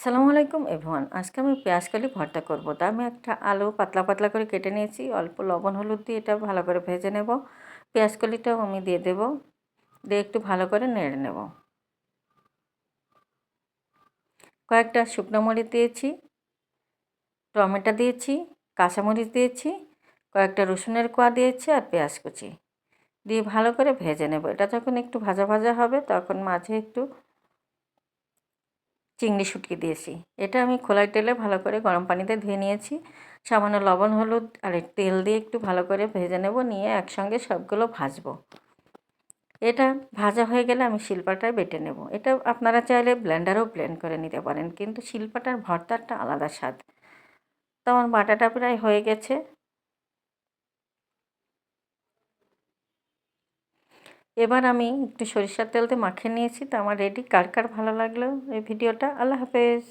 আসসালামু আলাইকুম এভরিওয়ান। আজকে আমি পেঁয়াজ কলি ভর্তা করব। তা আমি একটা আলু পাতলা পাতলা করে কেটে নিয়েছি। অল্প লবণ হলুদ দিয়ে এটা ভালো করে ভেজে নেব। পেঁয়াজ কলিটাও আমি দিয়ে দেব। দিয়ে একটু ভালো করে নেড়ে নেব। কয়েকটা শুকনো মরিচ দিয়েছি, টমেটো দিয়েছি, কাঁচামরিচ দিয়েছি, কয়েকটা রসুনের কোয়া দিয়েছি আর পেঁয়াজ কুচি দিয়ে ভালো করে ভেজে নেব। এটা যখন একটু ভাজা ভাজা হবে তখন মাঝে একটু চিংড়ি শুটকি দিয়েছি। এটা আমি খোলায় তেলে ভালো করে গরম পানিতে ধুয়ে নিয়েছি। সামান্য লবণ হলুদ আর তেল দিয়ে একটু ভালো করে ভেজে নেব, নিয়ে একসঙ্গে সবগুলো ভাজবো। এটা ভাজা হয়ে গেলে আমি শিলপাটায় বেটে নেব। এটা আপনারা চাইলে ব্লেন্ডারেও ব্লেন্ড করে নিতে পারেন, কিন্তু শিলপাটার ভর্তাটা আলাদা স্বাদ। তো আমার বাটাটা প্রায় হয়ে গেছে। এবার আমি একটু সরিষার তেল দিয়ে মাখিয়ে নিয়েছি। তো আমার রেডি। কার কার ভালো লাগলো এই ভিডিওটা? আল্লাহ হাফেজ।